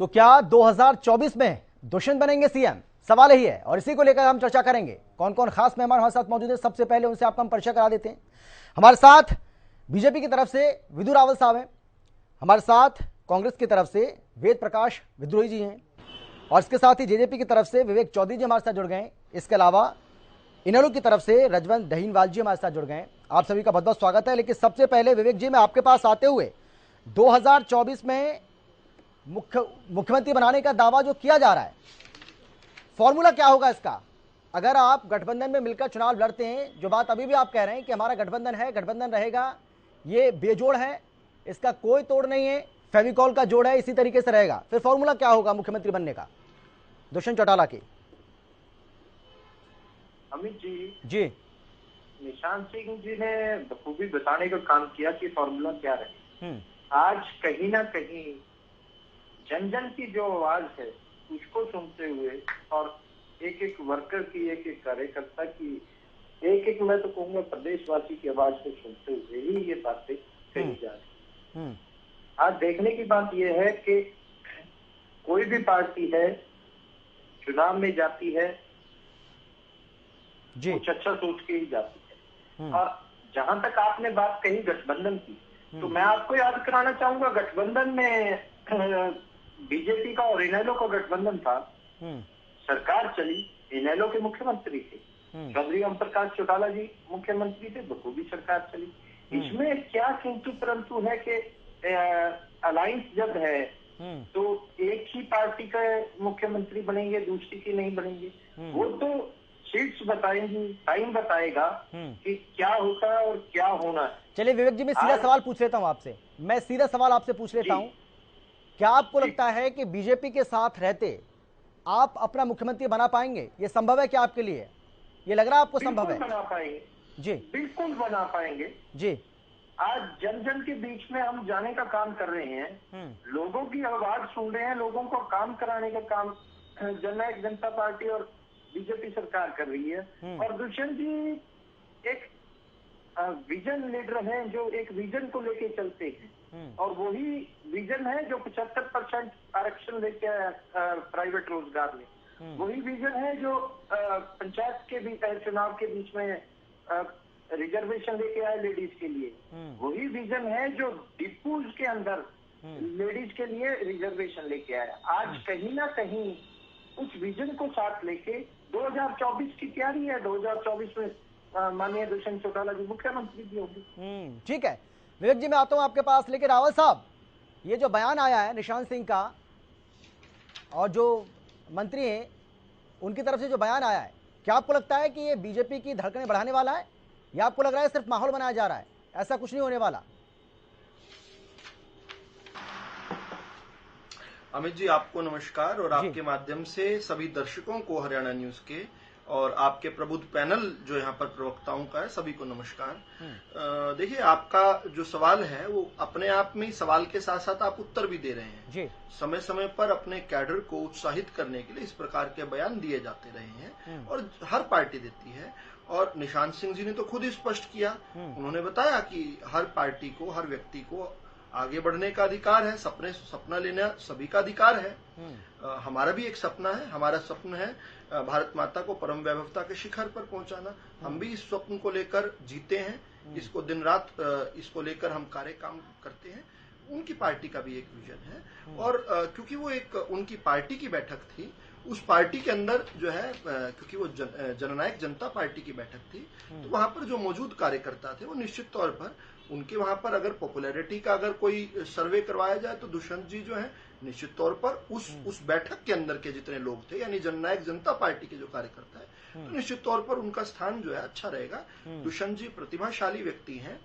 तो क्या 2024 में दुष्यंत बनेंगे सीएम? सवाल यही है और इसी को लेकर हम चर्चा करेंगे। कौन कौन खास मेहमान हमारे साथ मौजूद है, सबसे पहले उनसे आपका हम परिचय करा देते हैं। हमारे साथ बीजेपी की तरफ से विधु रावल साहब हैं, हमारे साथ कांग्रेस की तरफ से वेद प्रकाश विद्रोही जी हैं और इसके साथ ही जेजेपी की तरफ से विवेक चौधरी जी हमारे साथ जुड़ गए हैं। इसके अलावा इनेलो की तरफ से रजवंत दहीनवाल जी हमारे साथ जुड़ गए हैं। आप सभी का बहुत बहुत स्वागत है। लेकिन सबसे पहले विवेक जी, मैं आपके पास आते हुए 2024 में मुख्यमंत्री बनाने का दावा जो किया जा रहा है, फॉर्मूला क्या होगा इसका? अगर आप गठबंधन में मिलकर चुनाव लड़ते हैं, जो बात अभी भी आप कह रहे हैं कि हमारा गठबंधन है, गठबंधन रहेगा, ये बेजोड़ है, इसका कोई तोड़ नहीं है, फेविकॉल का जोड़ है, इसी तरीके से रहेगा, फिर फॉर्मूला क्या होगा मुख्यमंत्री बनने का दुष्यंत चौटाला की? अमित जी, निशांत सिंह जी ने बखूबी बताने का काम किया कि फॉर्मूला क्या रहे। आज कहीं ना कहीं जन जन की जो आवाज है उसको सुनते हुए और एक एक वर्कर की, एक एक कार्यकर्ता की, एक एक मैं तो कहूँगा प्रदेशवासी की आवाज को सुनते हुए ही ये बातें कही जा रही। आज देखने की बात यह है कि कोई भी पार्टी है चुनाव में जाती है कुछ अच्छा सोच के ही जाती है। और जहां तक आपने बात कही गठबंधन की, तो मैं आपको याद कराना चाहूंगा गठबंधन में बीजेपी का और इनेलो का गठबंधन था। सरकार चली, इनेलो के मुख्यमंत्री थे चौधरी ओम प्रकाश चौटाला जी मुख्यमंत्री थे, बखूबी सरकार चली। इसमें क्या किंतु परंतु है कि अलायंस जब है तो एक ही पार्टी का मुख्यमंत्री बनेंगे, दूसरी की नहीं बनेंगे। वो तो सीट्स बताएंगी, टाइम बताएगा कि क्या होता है और क्या होना है। चलिए विवेक जी, मैं सीधा सवाल पूछ लेता हूं आपसे, मैं सीधा सवाल आपसे पूछ लेता हूं। क्या आपको लगता है कि बीजेपी के साथ रहते आप अपना मुख्यमंत्री बना पाएंगे? ये संभव है क्या आपके लिए? ये लग रहा है आपको संभव है? बना पाएंगे जी, बिल्कुल बना पाएंगे जी। आज जन जन के बीच में हम जाने का काम कर रहे हैं, लोगों की आवाज सुन रहे हैं, लोगों को काम कराने का काम जननायक जनता पार्टी और बीजेपी सरकार कर रही है। और दुष्यंत जी एक विजन लीडर हैं जो एक विजन को लेके चलते हैं और वही विजन है जो 75% आरक्षण लेके आया प्राइवेट रोजगार में। वही विजन है जो पंचायत के भी चुनाव के बीच में रिजर्वेशन लेके आए लेडीज के लिए। वही विजन है जो डिपूज के अंदर लेडीज के लिए रिजर्वेशन लेके आया। आज कहीं ना कहीं उस विजन को साथ लेके 2024 की तैयारी है। 2024 में माननीय दुष्यंत चौटाला जी मुख्यमंत्री भी होंगे। ठीक है विवेक जी, मैं आता हूं आपके पास। लेकिन रावल साहब, ये जो बयान आया है निशांत सिंह का और जो मंत्री हैं उनकी तरफ से जो बयान आया है, क्या आपको लगता है कि ये बीजेपी की धड़कनें बढ़ाने वाला है या आपको लग रहा है सिर्फ माहौल बनाया जा रहा है, ऐसा कुछ नहीं होने वाला? अमित जी, आपको नमस्कार और आपके माध्यम से सभी दर्शकों को हरियाणा न्यूज के और आपके प्रबुद्ध पैनल जो यहाँ पर प्रवक्ताओं का है सभी को नमस्कार। देखिए, आपका जो सवाल है वो अपने आप में सवाल के साथ साथ आप उत्तर भी दे रहे हैं जी। समय समय पर अपने कैडर को उत्साहित करने के लिए इस प्रकार के बयान दिए जाते रहे हैं और हर पार्टी देती है। और निशांत सिंह जी ने तो खुद ही स्पष्ट किया, उन्होंने बताया कि हर पार्टी को, हर व्यक्ति को आगे बढ़ने का अधिकार है, सपना लेना सभी का अधिकार है। हमारा भी एक सपना है, हमारा सपना है भारत माता को परम वैभवता के शिखर पर पहुंचाना। हम भी इस स्वप्न को लेकर जीते हैं, इसको दिन रात इसको लेकर हम काम करते हैं। उनकी पार्टी का भी एक विजन है और क्योंकि वो एक उनकी पार्टी की बैठक थी, उस पार्टी के अंदर जो है क्योंकि वो जननायक जनता पार्टी की बैठक थी, तो वहां पर जो मौजूद कार्यकर्ता थे वो निश्चित तौर पर उनके वहां पर अगर पॉपुलैरिटी का अगर कोई सर्वे करवाया जाए तो दुष्यंत जी जो है निश्चित तौर पर उस बैठक के अंदर के जितने लोग थे यानी जननायक जनता पार्टी के जो कार्यकर्ता है तो निश्चित तौर पर उनका स्थान जो है अच्छा रहेगा। दुष्यंत जी प्रतिभाशाली व्यक्ति हैं,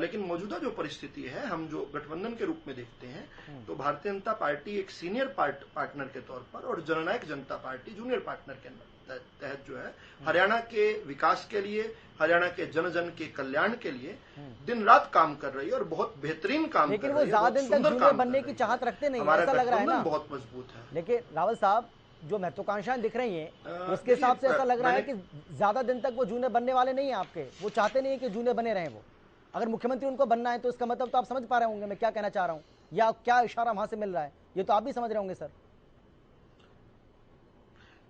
लेकिन मौजूदा जो परिस्थिति है हम जो गठबंधन के रूप में देखते हैं तो भारतीय जनता पार्टी एक सीनियर पार्टनर के तौर पर और जननायक जनता पार्टी जूनियर पार्टनर के तहत जो है हरियाणा के विकास के लिए, हरियाणा के जन जन के कल्याण के लिए दिन रात काम कर रही है और बहुत बेहतरीन काम कर रही है। लेकिन वो ज्यादा दिन तक जूनियर बनने की चाहत रखते नहीं, ऐसा लग रहा है ना? बहुत मजबूत है। लेकिन रावल साहब, जो महत्वाकांक्षाएं दिख रही हैं उसके हिसाब से ऐसा लग रहा है कि ज्यादा दिन तक वो जूनियर बनने वाले नहीं है आपके, वो चाहते नहीं है कि जूनियर बने रहे वो। अगर मुख्यमंत्री उनको बनना है तो इसका मतलब तो आप समझ पा रहे होंगे मैं क्या कहना चाह रहा हूँ। या क्या इशारा वहां से मिल रहा है, ये तो आप भी समझ रहे होंगे सर।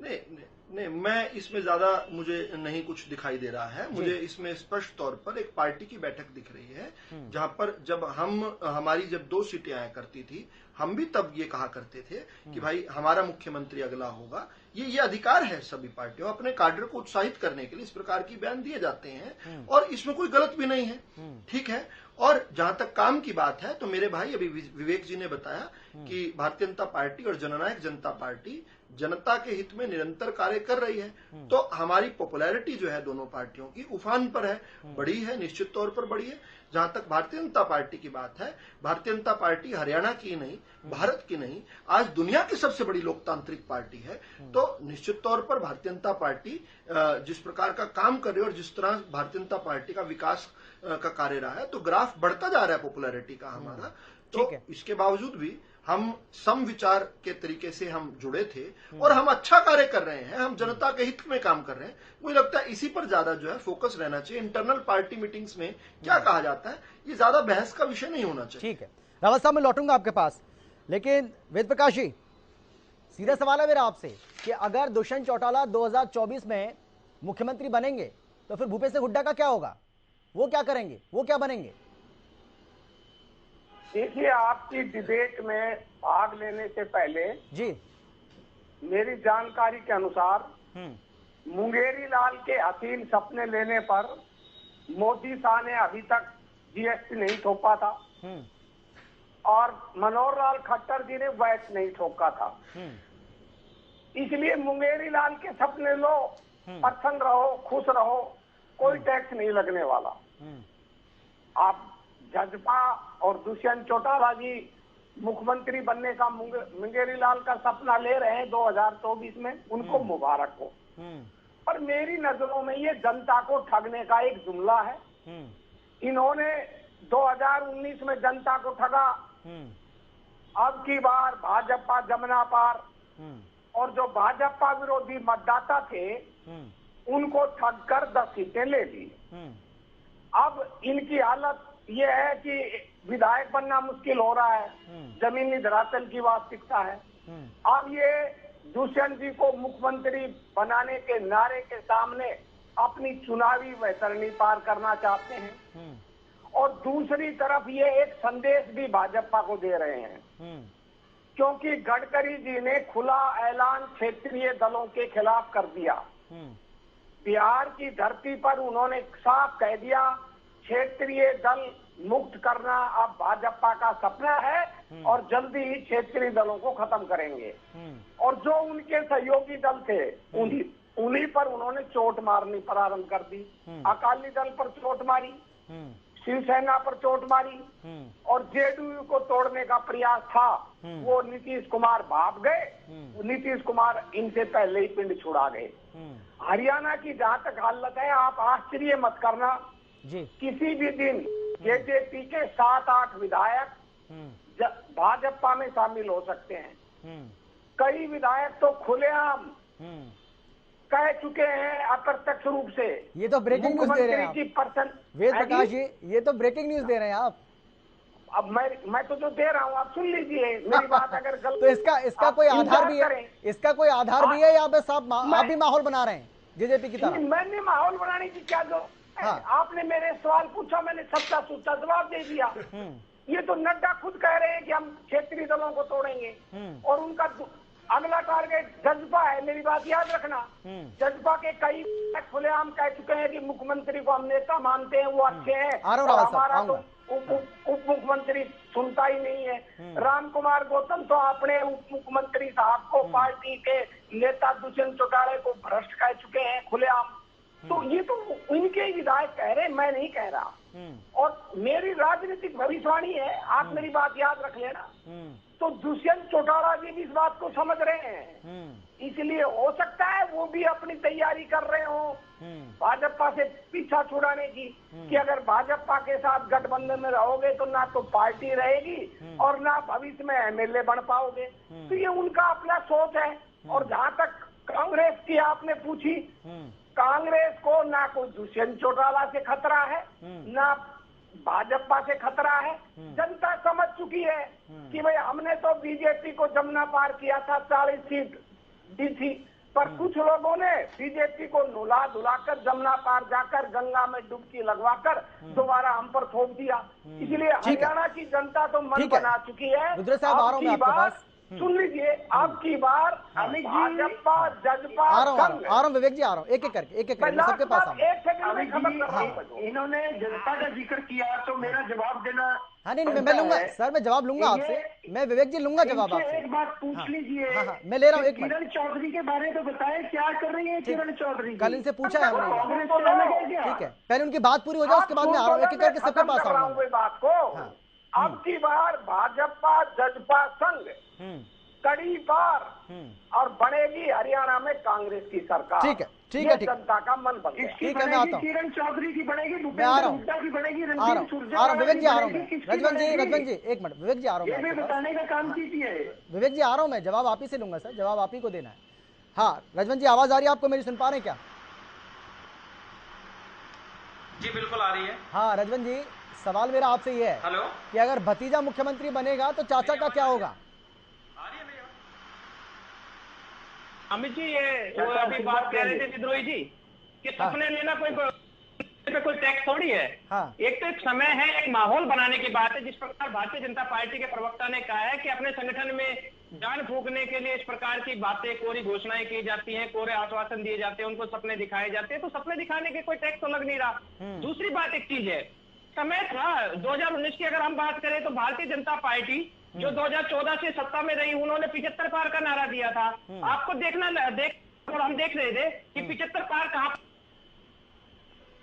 नहीं, मैं इसमें ज्यादा मुझे नहीं कुछ दिखाई दे रहा है। मुझे इसमें स्पष्ट तौर पर एक पार्टी की बैठक दिख रही है, जहां पर जब हमारी जब 2 सीटें आया करती थी, हम भी तब ये कहा करते थे कि भाई हमारा मुख्यमंत्री अगला होगा। ये अधिकार है सभी पार्टियों, अपने काडर को उत्साहित करने के लिए इस प्रकार की बयान दिए जाते हैं, और इसमें कोई गलत भी नहीं है, ठीक है। और जहां तक काम की बात है, तो मेरे भाई अभी विवेक जी ने बताया कि भारतीय जनता पार्टी और जननायक जनता पार्टी जनता के हित में निरंतर कार्य कर रही है। तो हमारी पॉपुलैरिटी जो है दोनों पार्टियों की उफान पर है, बड़ी है, निश्चित तौर पर बड़ी है। जहां तक भारतीय जनता पार्टी की बात है, भारतीय जनता पार्टी हरियाणा की नहीं, भारत की नहीं, आज दुनिया की सबसे बड़ी लोकतांत्रिक पार्टी है। तो निश्चित तौर पर भारतीय जनता पार्टी जिस प्रकार का काम कर रही है और जिस तरह भारतीय जनता पार्टी का विकास का कार्य रहा है, तो ग्राफ बढ़ता जा रहा है पॉपुलैरिटी का हमारा। तो इसके बावजूद भी हम सम विचार के तरीके से हम जुड़े थे और हम अच्छा कार्य कर रहे हैं, हम जनता के हित में काम कर रहे हैं। मुझे लगता है इसी पर ज्यादा जो है फोकस रहना चाहिए। इंटरनल पार्टी मीटिंग्स में क्या कहा जाता है, ये ज्यादा बहस का विषय नहीं होना चाहिए। ठीक है, रावत साहब मैं लौटूंगा आपके पास, लेकिन वेद प्रकाश जी, सीधा सवाल है मेरा आपसे कि अगर दुष्यंत चौटाला 2024 में मुख्यमंत्री बनेंगे तो फिर भूपेश हुड्डा का क्या होगा, वो क्या करेंगे, वो क्या बनेंगे? देखिए, आपकी डिबेट में भाग लेने से पहले जी मेरी जानकारी के अनुसार मुंगेरी लाल के हसीन सपने लेने पर मोदी शाह ने अभी तक जीएसटी नहीं थोपा था और मनोहर लाल खट्टर जी ने वैट नहीं ठोका था। इसलिए मुंगेरी लाल के सपने लो, प्रसन्न रहो, खुश रहो, कोई टैक्स नहीं लगने वाला। आप जजपा और दुष्यंत चौटाला जी मुख्यमंत्री बनने का मुंगेरी लाल का सपना ले रहे हैं 2024 में, उनको मुबारक हो। पर मेरी नजरों में ये जनता को ठगने का एक जुमला है। इन्होंने 2019 में जनता को ठगा, अब की बार भाजपा जमुना पार, और जो भाजपा विरोधी मतदाता थे उनको ठग कर 10 सीटें ले ली। अब इनकी हालत ये है कि विधायक बनना मुश्किल हो रहा है, जमीनी धरातल की वास्तविकता है। अब ये दुष्यंत जी को मुख्यमंत्री बनाने के नारे के सामने अपनी चुनावी वैतरणी पार करना चाहते हैं, और दूसरी तरफ ये एक संदेश भी भाजपा को दे रहे हैं, क्योंकि गडकरी जी ने खुला ऐलान क्षेत्रीय दलों के खिलाफ कर दिया। बिहार की धरती पर उन्होंने साफ कह दिया, क्षेत्रीय दल मुक्त करना अब भाजपा का सपना है और जल्दी ही क्षेत्रीय दलों को खत्म करेंगे। और जो उनके सहयोगी दल थे उन्हीं पर उन्होंने चोट मारनी प्रारंभ कर दी। अकाली दल पर चोट मारी, शिवसेना पर चोट मारी, और जेडीयू को तोड़ने का प्रयास था, वो नीतीश कुमार भाग गए। नीतीश कुमार इनसे पहले ही पिंड छुड़ा गए। हरियाणा की जहां तक हालत है, आप आश्चर्य मत करना जी, किसी भी दिन जेजेपी के 7-8 विधायक भाजपा में शामिल हो सकते हैं। कई विधायक तो खुलेआम कह चुके हैं अप्रत्यक्ष रूप से। ये तो ब्रेकिंग न्यूज दे रहे हैं आप वेद प्रकाश जी, ये तो ब्रेकिंग न्यूज दे रहे हैं आप। अब मैं तो जो दे रहा हूँ आप सुन लीजिए मेरी बात। अगर गलत तो इसका कोई आधार भी है, इसका कोई आधार भी है, या बस आप भी माहौल बना रहे हैं जेजेपी की तरह? मैंने माहौल बनाने की क्या जो आपने मेरे सवाल पूछा, मैंने सच्चा सूचा जवाब दे दिया। ये तो नड्डा खुद कह रहे हैं कि हम क्षेत्रीय दलों को तोड़ेंगे, और उनका अगला टारगेट जज्बा है। मेरी बात याद रखना, जज्बा के कई खुलेआम कह चुके हैं कि मुख्यमंत्री को हम नेता मानते हैं, वो अच्छे हैं, और हमारा तो उप मुख्यमंत्री सुनता ही नहीं है। राम कुमार गौतम तो अपने उप मुख्यमंत्री साहब को, पार्टी के नेता दुष्यंत चौटाला को भ्रष्ट कह चुके हैं खुलेआम। तो ये तो इनके विधायक कह रहे हैं, मैं नहीं कह रहा। और मेरी राजनीतिक भविष्यवाणी है, आप मेरी बात याद रख लेना। तो दुष्यंत चौटाला जी भी इस बात को समझ रहे हैं, इसलिए हो सकता है वो भी अपनी तैयारी कर रहे हो भाजपा से पीछा छुड़ाने की, कि अगर भाजपा के साथ गठबंधन में रहोगे तो ना तो पार्टी रहेगी और ना भविष्य में एमएलए बन पाओगे। तो ये उनका अपना सोच है। और जहां तक कांग्रेस की आपने पूछी, कांग्रेस को ना कोई दुष्यंत चौटाला से खतरा है, ना भाजपा से खतरा है। जनता समझ चुकी है कि भाई हमने तो बीजेपी को जमना पार किया था, 40 सीट दी थी, पर कुछ लोगों ने बीजेपी को नुला धुलाकर जमुना पार जाकर गंगा में डुबकी लगवाकर दोबारा हम पर थोप दिया। इसलिए हरियाणा की जनता तो मन बना चुकी है। रुद्र साहब आ रहा हूं मैं आपके पास, सुन लीजिए, अब की बार भाजपा जजपा आ रहा हूं विवेक जी, आ रहा हूं एक एक करके सबके पास आ एक सेकंड में खत्म कर रहा हूं। इन्होंने जनता का जिक्र किया तो मेरा जवाब देना। हाँ नहीं मैं लूंगा सर, मैं जवाब लूंगा आपसे, मैं विवेक जी लूंगा जवाब आपसे। एक बात पूछ लीजिए। हाँ, मैं ले रहा हूँ एक किरण चौधरी के बारे में बताएं, क्या कर रही है किरण चौधरी? कल इनसे पूछा है हमने, कांग्रेस से अलग है क्या? ठीक है, पहले उनकी बात पूरी हो जाए उसके बाद में आ रहा हूँ, एक एक करके सबके पास आ रहा हूँ बात को। अब की बार भाजपा जजपा संघ कड़ी पार और बनेगी हरियाणा में कांग्रेस की सरकार। ठीक है जनता का मन बन गया। ठीक है, मैं आता हूँ। किरण चौधरी की बनेगी, मैं आ रहा हूँ, की बनेगी, आ रहा हूँ विवेक जी, आ रहा हूँ रजवन जी एक मिनट, विवेक जी आ रहा हूँ, बताने का काम कीजिए। विवेक जी आ रहा हूँ मैं, जवाब आप ही से लूंगा सर, जवाब आप ही को देना है। हाँ रजवन जी, आवाज आ रही है आपको मेरी, सुन पा रहे हैं क्या? जी बिल्कुल आ रही है। हाँ रजवन जी, सवाल मेरा आपसे ये है हेलो, कि अगर भतीजा मुख्यमंत्री बनेगा तो चाचा का क्या होगा? अमित जी, ये वो अभी बात कह रहे थे विद्रोही जी कि सपने लेना कोई टैक्स थोड़ी है। हाँ। एक तो एक समय है, एक माहौल बनाने की बात है। जिस प्रकार भारतीय जनता पार्टी के प्रवक्ता ने कहा है कि अपने संगठन में जान फूंकने के लिए इस प्रकार की बातें, कोरी घोषणाएं की जाती हैं, कोरे आश्वासन दिए जाते हैं, उनको सपने दिखाए जाते हैं, तो सपने दिखाने के कोई टैक्स तो लग नहीं रहा। दूसरी बात एक चीज है, समय था 2019 की अगर हम बात करें तो भारतीय जनता पार्टी जो 2014 से सत्ता में रही, उन्होंने 75 पार का नारा दिया था। आपको और हम देख रहे थे कि 75 पार कहां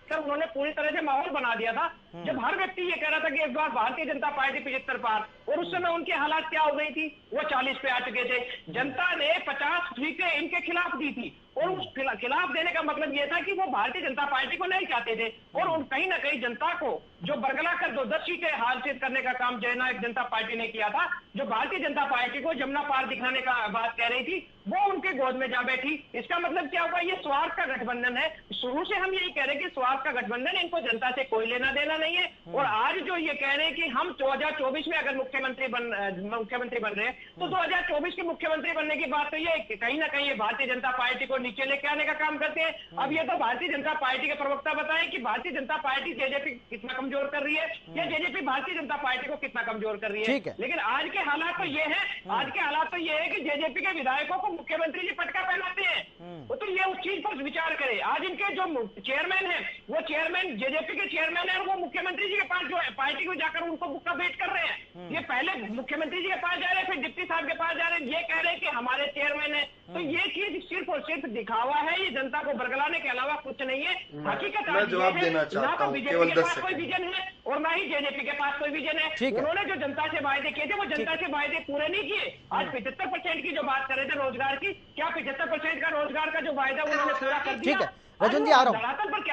सर उन्होंने पूरी तरह से माहौल बना दिया था, जब हर व्यक्ति ये कह रहा था कि इस बार भारतीय जनता पार्टी 75 पार, और उस समय उनकी हालात क्या हो गई थी, वो 40 पे आ चुके थे। जनता ने 50 सीटें इनके खिलाफ दी थी, और उस खिलाफ देने का मतलब ये था कि वो भारतीय जनता पार्टी को नहीं चाहते थे, और कहीं ना कहीं जनता को जो बरगला कर 10 सीटें हासिल करने का काम जननायक जनता पार्टी ने किया था, जो भारतीय जनता पार्टी को जमुना पार दिखाने का बात कह रही थी, वो उनके गोद में जा बैठी। इसका मतलब क्या हुआ, ये स्वार्थ का गठबंधन है। शुरू से हम यही कह रहे हैं कि स्वार्थ का गठबंधन, इनको जनता से कोई लेना देना नहीं है। और आज जो ये कह रहे हैं कि हम 2024 में अगर मुख्यमंत्री बन रहे हैं तो 2024 के मुख्यमंत्री बनने की बात तो ये कहीं ना कहीं ये भारतीय जनता पार्टी को नीचे लेके आने का काम करते हैं। अब ये तो भारतीय जनता पार्टी के प्रवक्ता बताएं कि भारतीय जनता पार्टी जेजेपी कितना कमजोर कर रही है या जेजेपी भारतीय जनता पार्टी को कितना कमजोर कर रही है। लेकिन आज के हालात तो ये है, आज के हालात तो ये है कि जेजेपी के विधायकों को मुख्यमंत्री जी पटका पहनाते हैं। तो ये उस चीज पर विचार करे। आज इनके जो चेयरमैन है, वो चेयरमैन जेजेपी के चेयरमैन है, और वो मुख्यमंत्री जी के पास जो है पार्टी को जाकर उनको बुक्का भेंट कर रहे हैं। ये पहले मुख्यमंत्री जी के पास जा रहे हैं, फिर डिप्टी साहब के पास जा रहे हैं, ये कह रहे हैं कि हमारे चेयरमैन है। तो ये चीज सिर्फ और सिर्फ दिखावा है, ये जनता को बरगलाने के अलावा कुछ नहीं है। हकीकत मैं जवाब देना चाहता हूं, ना तो बीजेपी के पास कोई विजन है और ना ही जेजेपी के पास कोई विजन है। उन्होंने जो जनता से वायदे किए थे, वो जनता से वायदे पूरे नहीं किए। आज 75% की जो बात कर रहे थे रोजगार की, क्या 75% का रोजगार का जो वायदा उन्होंने पूरा कर दिया? ठीक है रजवन जी, आ रहा हूँ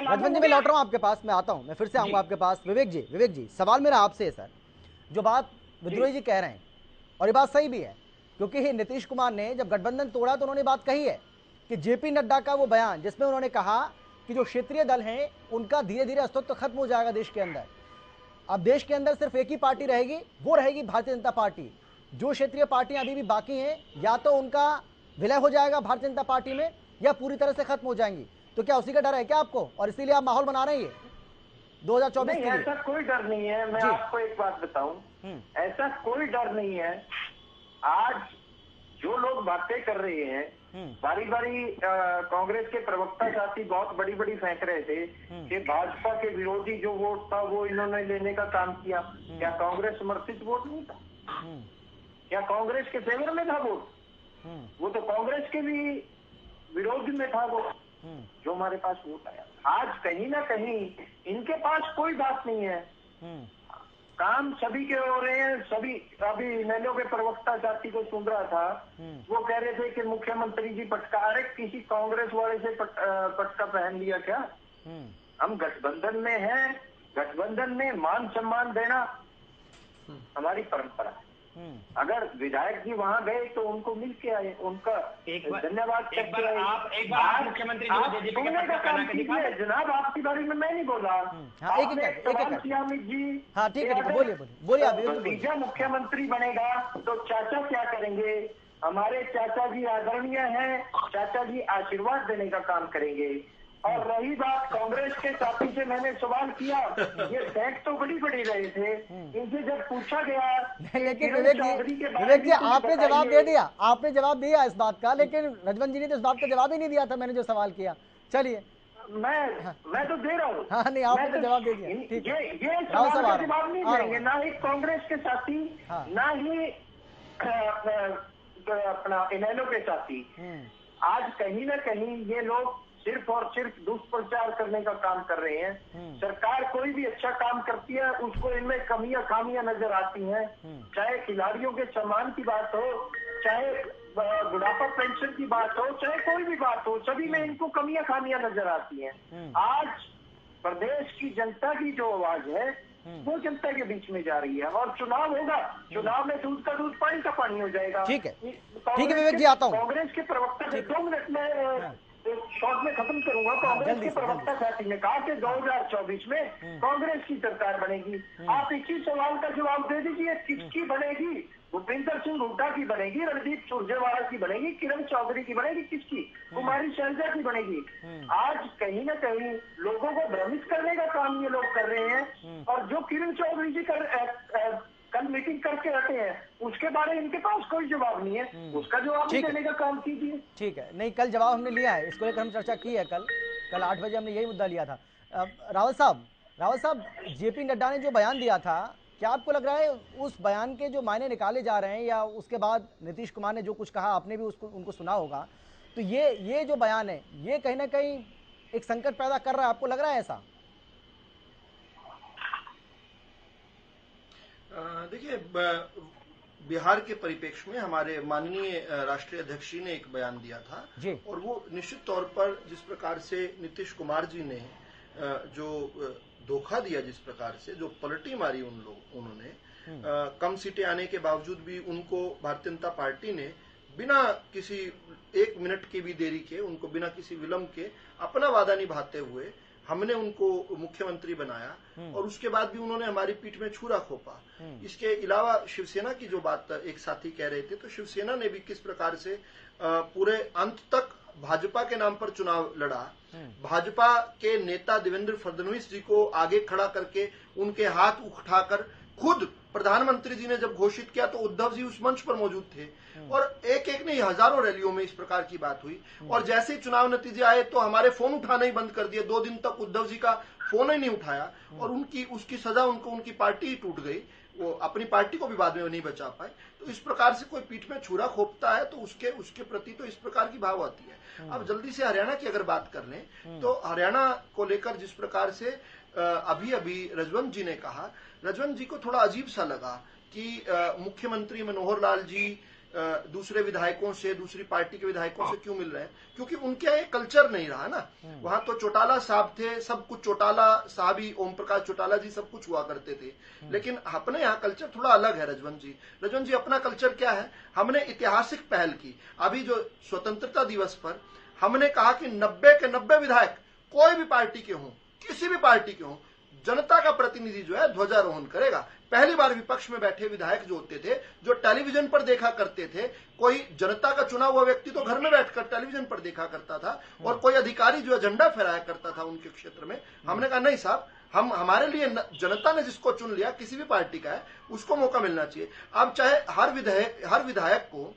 रजवन जी, मैं लौट रहा हूँ आपके पास, मैं आता हूँ, मैं फिर से आऊंगा आपके पास। विवेक जी सवाल मेरा आपसे है सर, जो बात विद्रोही जी कह रहे हैं और ये बात सही भी है, क्योंकि नीतीश कुमार ने जब गठबंधन तोड़ा तो उन्होंने बात कही है कि जेपी नड्डा का वो बयान जिसमें उन्होंने कहा कि जो क्षेत्रीय दल हैं उनका धीरे धीरे अस्तित्व खत्म हो जाएगा देश के अंदर। अब देश के अंदर सिर्फ एक ही पार्टी रहेगी, वो रहेगी भारतीय जनता पार्टी। जो क्षेत्रीय पार्टियां अभी भी बाकी हैं, या तो उनका विलय हो जाएगा भारतीय जनता पार्टी में या पूरी तरह से खत्म हो जाएंगी। तो क्या उसी का डर है क्या आपको, और इसीलिए आप माहौल बना रहे हैं 2024 के लिए? ऐसा कोई डर नहीं है। मैं आपको एक बात बताऊं, ऐसा कोई डर नहीं है। आज जो लोग बातें कर रहे हैं, बारी बारी कांग्रेस के प्रवक्ता साथी बहुत बड़ी बड़ी फेंक रहे थे कि भाजपा के विरोधी जो वोट था वो इन्होंने लेने का काम किया। क्या कांग्रेस समर्थित वोट नहीं था? क्या कांग्रेस के फेवर में था वोट? वो तो कांग्रेस के भी विरोध में था वो जो हमारे पास वोट आया। आज कहीं ना कहीं इनके पास कोई बात नहीं है, काम सभी के हो रहे हैं। सभी, अभी नैलो के प्रवक्ता साथी को सुन रहा था, वो कह रहे थे कि मुख्यमंत्री जी पटका, अरे किसी कांग्रेस वाले से पटका पहन लिया क्या? हम गठबंधन में हैं, गठबंधन में मान सम्मान देना हमारी परंपरा है। अगर विधायक जी वहां गए तो उनको मिल के आए, उनका धन्यवाद करके आए। आप मुख्यमंत्री जनाब, आपके बारे में मैं नहीं बोला। सवाल किया अमित जी। हाँ ठीक है, बोलिए आप। भतीजा मुख्यमंत्री बनेगा तो चाचा क्या करेंगे? हमारे चाचा जी आदरणीय हैं, चाचा जी आशीर्वाद देने का काम करेंगे। और रही बात कांग्रेस के साथी से मैंने सवाल किया, ये फैक्ट तो बड़ी बड़ी रहे थे, इनसे जब पूछा गया। लेकिन विवेक जी आपने जवाब दे दिया, आपने जवाब दिया इस बात का, लेकिन रजवंत जी ने तो इस बात का जवाब ही नहीं दिया था मैंने जो सवाल किया। चलिए मैं तो दे रहा हूँ। हाँ नहीं, आपने तो जवाब दे दिया। ठीक है, ये सवाल का जवाब नहीं देंगे, ना ही कांग्रेस के साथी, ना ही अपना इनेलो के साथी। आज कहीं ना कहीं ये लोग सिर्फ और सिर्फ दुष्प्रचार करने का काम कर रहे हैं। सरकार कोई भी अच्छा काम करती है उसको इनमें कमियां खामियां नजर आती हैं। चाहे खिलाड़ियों के सम्मान की बात हो, चाहे बुढ़ापा पेंशन की बात हो, चाहे कोई भी बात हो, सभी में इनको कमियां खामियां नजर आती हैं। आज प्रदेश की जनता की जो आवाज है वो जनता के बीच में जा रही है, और चुनाव होगा, चुनाव में दूध का दूध पानी का पानी हो जाएगा। ठीक है विवेक जी, आता हूँ। कांग्रेस के प्रवक्ता से 2 मिनट में शॉर्ट में खत्म करूंगा। कांग्रेस के प्रवक्ता साथी ने कहा कि 2024 में कांग्रेस की सरकार बनेगी। आप इसी सवाल का जवाब दे दीजिए, किसकी बनेगी? भूपेंद्र सिंह हुड्डा की बनेगी, रणदीप सुरजेवाला की बनेगी, किरण चौधरी की बनेगी, किसकी? कुमारी शैलजा की बनेगी। आज कहीं ना कहीं लोगों को भ्रमित करने का काम ये लोग कर रहे हैं। और जो किरण चौधरी जी कल मीटिंग करके हटे हैं, उसके बारे में इनके पास कोई जवाब नहीं है, उसका जवाब देने का काम कीजिए। ठीक है, नहीं कल जवाब हमने लिया है, इसको लेकर हम चर्चा की है। कल 8 बजे हमने यही मुद्दा लिया था। रावत साहब, जेपी नड्डा ने जो बयान दिया था, क्या आपको लग रहा है उस बयान के जो मायने निकाले जा रहे हैं, या उसके बाद नीतीश कुमार ने जो कुछ कहा आपने भी उनको सुना होगा, तो ये जो बयान है ये कहीं ना कहीं एक संकट पैदा कर रहा है, आपको लग रहा है ऐसा? देखिए, बिहार के परिप्रेक्ष्य में हमारे माननीय राष्ट्रीय अध्यक्ष जी ने एक बयान दिया था जी। और वो निश्चित तौर पर जिस प्रकार से नीतीश कुमार जी ने जो धोखा दिया, जिस प्रकार से जो पलटी मारी उन्होंने कम सीटें आने के बावजूद भी उनको भारतीय जनता पार्टी ने बिना किसी 1 मिनट की भी देरी के, उनको बिना किसी विलंब के अपना वादा निभाते हुए हमने उनको मुख्यमंत्री बनाया, और उसके बाद भी उन्होंने हमारी पीठ में छुरा खोपा। इसके अलावा शिवसेना की जो बात एक साथी कह रहे थे, तो शिवसेना ने भी किस प्रकार से पूरे अंत तक भाजपा के नाम पर चुनाव लड़ा, भाजपा के नेता देवेंद्र फडणवीस जी को आगे खड़ा करके उनके हाथ उठाकर खुद प्रधानमंत्री जी ने जब घोषित किया तो उद्धव जी उस मंच पर मौजूद थे, और एक नहीं हजारों रैलियों में इस प्रकार की बात हुई। और जैसे ही चुनाव नतीजे आए तो हमारे फोन उठाना ही बंद कर दिए, 2 दिन तक उद्धव जी का फोन ही नहीं उठाया, और उसकी सजा उनकी पार्टी ही टूट गई, वो अपनी पार्टी को भी बाद में नहीं बचा पाए। तो इस प्रकार से कोई पीठ में छुरा खोपता है तो उसके प्रति तो इस प्रकार की भाव आती है। अब जल्दी से हरियाणा की अगर बात कर लें तो हरियाणा को लेकर जिस प्रकार से अभी रजवंत जी ने कहा, रजवंत जी को थोड़ा अजीब सा लगा कि मुख्यमंत्री मनोहर लाल जी दूसरे विधायकों से, दूसरी पार्टी के विधायकों से क्यों मिल रहे हैं, क्योंकि उनके यहाँ कल्चर नहीं रहा ना। वहां तो चौटाला साहब थे, सब कुछ चौटाला साहब ही, ओम प्रकाश चौटाला जी सब कुछ हुआ करते थे, लेकिन अपने यहाँ कल्चर थोड़ा अलग है। रजवंत जी अपना कल्चर क्या है, हमने ऐतिहासिक पहल की। अभी जो स्वतंत्रता दिवस पर हमने कहा कि 90 के 90 विधायक कोई भी पार्टी के हों, किसी भी पार्टी के हों, जनता का प्रतिनिधि जो है ध्वजारोहण करेगा। पहली बार विपक्ष में बैठे विधायक जो होते थे, जो टेलीविजन पर देखा करते थे, कोई जनता का चुना हुआ व्यक्ति तो घर में बैठकर टेलीविजन पर देखा करता था, और कोई अधिकारी जो है झंडा फहराया करता था उनके क्षेत्र में। हमने कहा नहीं साहब, हमारे लिए जनता ने जिसको चुन लिया, किसी भी पार्टी का है, उसको मौका मिलना चाहिए। अब चाहे हर विधायक को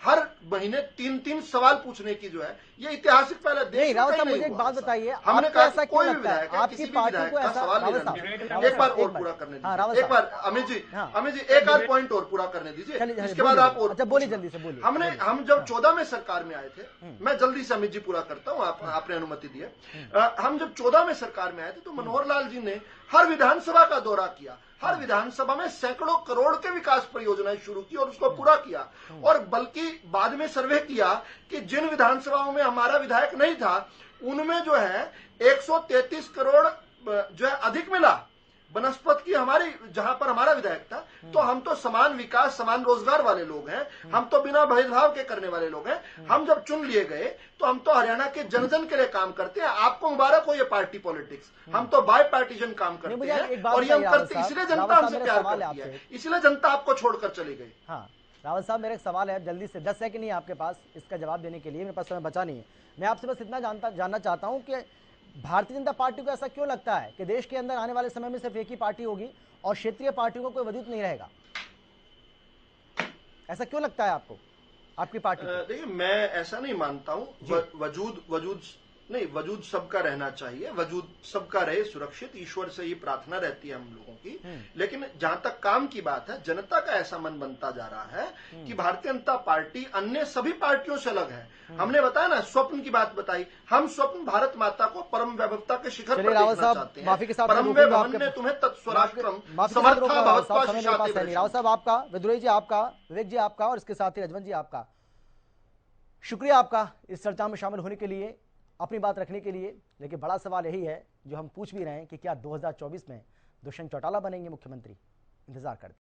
हर महीने 3-3 सवाल पूछने की जो है ये ऐतिहासिक पहले नहीं। रावत साहब मुझे एक बात बताइए, हमने कहा ऐसा क्यों लगता है आपकी पार्टी को ऐसा? एक बार और पूरा करने दीजिए, एक बार अमित जी एक आध पॉइंट और पूरा करने दीजिए, इसके बाद आप और बोलिए, जल्दी से बोलिए। हम जब 14 में सरकार में आए थे, मैं जल्दी से अमित जी पूरा करता हूँ, आपने अनुमति दी है। हम जब 14 में सरकार में आए थे तो मनोहर लाल जी ने हर विधानसभा का दौरा किया, हर विधानसभा में सैकड़ों करोड़ के विकास परियोजनाएं शुरू की और उसको पूरा किया, और बल्कि बाद में सर्वे किया कि जिन विधानसभाओं में हमारा विधायक नहीं था उनमें जो है 133 करोड़ जो है अधिक मिला, बनस्पत की हमारी जहां पर हमारा विधायक था, तो हम तो समान विकास समान रोजगार वाले लोग हैं, हम तो बिना भेदभाव के करने वाले लोग हैं। हम जब चुन लिए गए तो हम तो हरियाणा के जन जन के लिए काम करते हैं। आपको मुबारक हो ये पार्टी पॉलिटिक्स, हम तो बाय पार्टीजन काम करते हैं और ये हम करते इसलिए जनता हमसे प्यार करती है, इसलिए जनता आपको छोड़कर चली गई। हाँ रावत साहब, मेरा एक सवाल है, जल्दी से 10 सेकंड ही आपके पास इसका जवाब देने के लिए, मेरे पास समय बचा नहीं है। मैं आपसे बस इतना जानना चाहता हूं कि भारतीय जनता पार्टी को ऐसा क्यों लगता है कि देश के अंदर आने वाले समय में सिर्फ एक ही पार्टी होगी और क्षेत्रीय पार्टियों को कोई वजूद नहीं रहेगा? ऐसा क्यों लगता है आपको, आपकी पार्टी? देखिए, मैं ऐसा नहीं मानता हूं। वजूद सबका रहना चाहिए, वजूद सबका रहे सुरक्षित, ईश्वर से ये प्रार्थना रहती है हम लोगों की। लेकिन जहां तक काम की बात है, जनता का ऐसा मन बनता जा रहा है कि भारतीय जनता पार्टी अन्य सभी पार्टियों से अलग है। हमने बताया ना, स्वप्न की बात बताई, हम स्वप्न भारत माता को परम वैभवता के शिखर पर देखना चाहते हैं। परम वैभवन ने तुम्हें तत्स्वराष्ट्रम समर्था भवत्वा शिशाते। राव साहब आपका, विद्रोही जी आपका, विवेक जी आपका और इसके साथ ही रजवन जी आपका शुक्रिया आपका इस चर्चा में शामिल होने के लिए, अपनी बात रखने के लिए। लेकिन बड़ा सवाल यही है जो हम पूछ भी रहे हैं कि क्या 2024 में दुष्यंत चौटाला बनेंगे मुख्यमंत्री? इंतजार करते हैं।